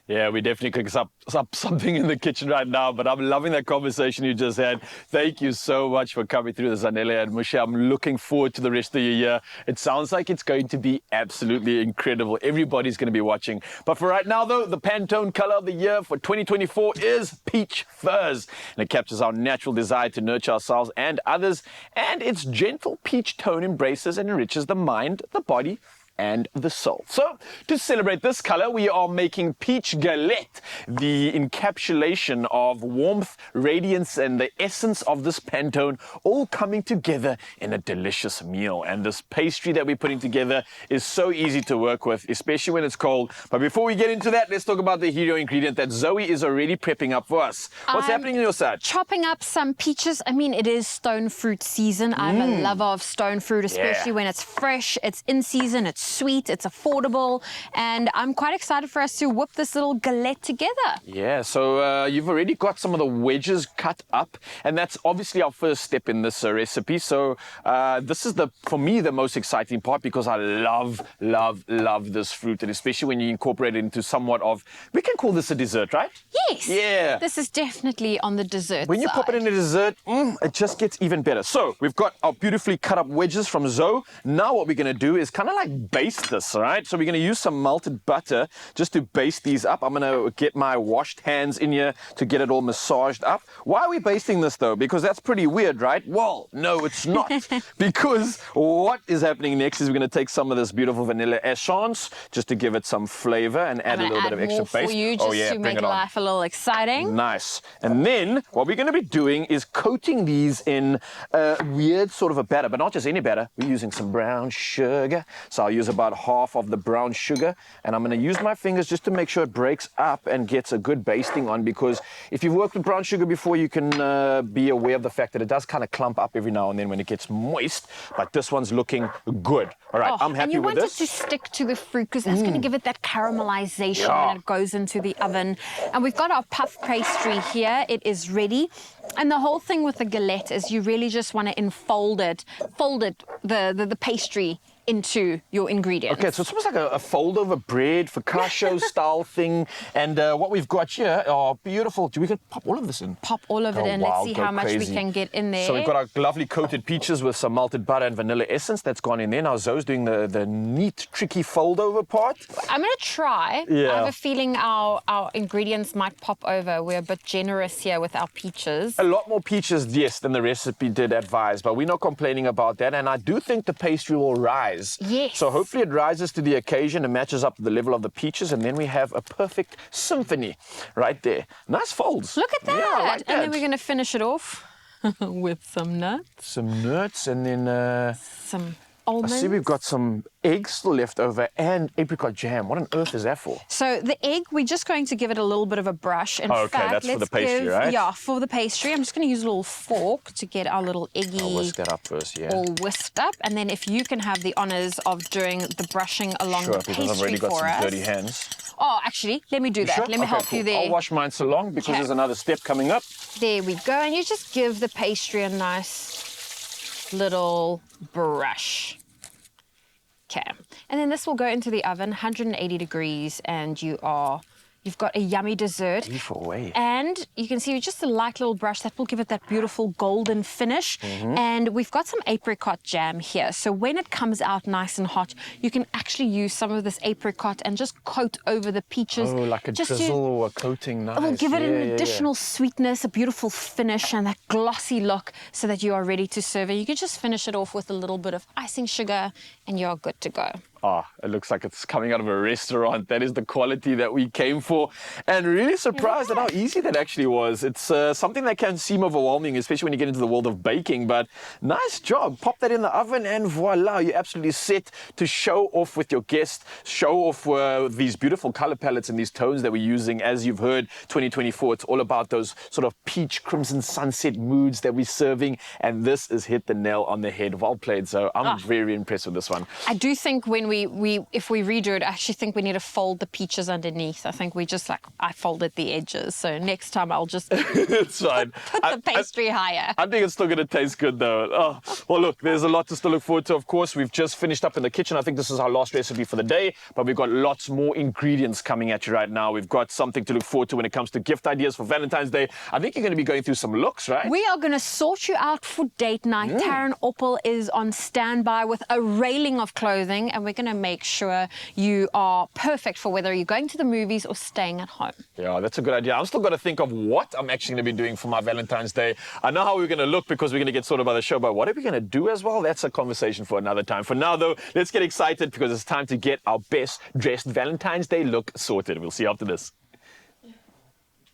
Yeah, we definitely cook up something in the kitchen right now, but I'm loving that conversation you just had. Thank you so much for coming through the Zanele and Musha. I'm looking forward to the rest of the year. It sounds like it's going to be absolutely incredible. Everybody's going to be watching. But for right now, though, the Pantone color of the year for 2024 is Peach Fuzz. And it captures our natural desire to nurture ourselves and others. And its gentle peach tone embraces and enriches the mind, the body, and the soul. So, to celebrate this color, we are making Peach Galette, the encapsulation of warmth, radiance, and the essence of this Pantone, all coming together in a delicious meal. And this pastry that we're putting together is so easy to work with, especially when it's cold. But before we get into that, let's talk about the hero ingredient that Zoe is already prepping up for us. What's happening on your side? Chopping up some peaches. I mean, it is stone fruit season. I'm a lover of stone fruit, especially when it's fresh, it's in season, it's sweet, it's affordable, and I'm quite excited for us to whip this little galette together. Yeah, so you've already got some of the wedges cut up, and that's obviously our first step in this recipe. So this is, for me, the most exciting part, because I love this fruit, and especially when you incorporate it into somewhat of, we can call this a dessert, right? Yes. Yeah. This is definitely on the dessert When you side. pop it in a dessert, it just gets even better. So we've got our beautifully cut up wedges from Zoe. Now what we're going to do is kind of like baste this, all right? So we're going to use some melted butter just to baste these up. I'm going to get my washed hands in here to get it all massaged up. Why are we basting this, though? Because that's pretty weird, right? Well, no, it's not. Because what is happening next is we're going to take some of this beautiful vanilla essence just to give it some flavor and add a little bit of extra for paste. you, just to make life a little exciting. Nice. And then what we're going to be doing is coating these in a weird sort of a batter, but not just any batter. We're using some brown sugar. So I'll use about half of the brown sugar, and I'm going to use my fingers just to make sure it breaks up and gets a good basting on, because if you've worked with brown sugar before, you can be aware of the fact that it does kind of clump up every now and then when it gets moist, but this one's looking good. All right, I'm happy with this. And you want it to stick to the fruit, because that's going to give it that caramelization when it goes into the oven. And we've got our puff pastry here. It is ready. And the whole thing with the galette is you really just want to fold it, the pastry into your ingredients. Okay, so it's almost like a fold-over bread, focaccia style thing. And what we've got here are beautiful. We can pop all of this in. Pop all of it in. Let's see how much we can get in there. So we've got our lovely coated peaches with some melted butter and vanilla essence that's gone in there. Now Zoe's doing the neat, tricky fold-over part. I'm going to try. Yeah. I have a feeling our ingredients might pop over. We're a bit generous here with our peaches. A lot more peaches, yes, than the recipe did advise, but we're not complaining about that. And I do think the pastry will rise. Yes. So hopefully it rises to the occasion and matches up to the level of the peaches, and then we have a perfect symphony right there. Nice folds. Look at that. Yeah, I like that. And then we're going to finish it off with some nuts. Some nuts, and then Some I almonds. see we've got some eggs still left over and apricot jam. What on earth is that for? So the egg, we're just going to give it a little bit of a brush. In Okay, fact, that's for let's the pastry, give, right? Yeah, for the pastry. I'm just going to use a little fork to get our little eggy I'll whisk that up first, yeah. all whisked up. And then if you can have the honors of doing the brushing along Sure, the because pastry I've already got for some us. dirty hands. Oh, actually, let me do that. Sure? Let me Okay, help cool. you there. I'll wash mine so long because Okay. there's another step coming up. There we go. And you just give the pastry a nice little brush. Okay. And then this will go into the oven, 180 degrees, and you've got a yummy dessert. Beautiful way. And you can see with just a light little brush, that will give it that beautiful golden finish. And we've got some apricot jam here. So when it comes out nice and hot, you can actually use some of this apricot and just coat over the peaches. Oh, like a just drizzle or a coating, nice. It will give it Yeah, an yeah, additional sweetness, a beautiful finish, and that glossy look so that you are ready to serve it. You can just finish it off with a little bit of icing sugar and you're good to go. It looks like it's coming out of a restaurant. That is the quality that we came for. And really surprised at how easy that actually was. It's something that can seem overwhelming, especially when you get into the world of baking, but nice job. Pop that in the oven and voila, you're absolutely set to show off with your guests, show off these beautiful color palettes and these tones that we're using. As you've heard, 2024, it's all about those sort of peach, crimson, sunset moods that we're serving, and this is hit the nail on the head. Well played, so I'm very impressed with this one. I do think when if we redo it, I actually think we need to fold the peaches underneath. I think I folded the edges. So next time I'll just It's fine. put the pastry higher. I think it's still going to taste good, though. Oh, well, look, there's a lot to still look forward to. Of course, we've just finished up in the kitchen. I think this is our last recipe for the day, but we've got lots more ingredients coming at you right now. We've got something to look forward to when it comes to gift ideas for Valentine's Day. I think you're going to be going through some looks, right? We are going to sort you out for date night. Taryn Oppel is on standby with a railing of clothing, and we're going to make sure you are perfect for whether you're going to the movies or staying at home. Yeah, that's a good idea. I'm still got to think of what I'm actually going to be doing for my Valentine's Day. I know how we're going to look because we're going to get sorted by the show, but what are we going to do as well? That's a conversation for another time. For now, though, let's get excited because it's time to get our best dressed Valentine's Day look sorted. We'll see you after this.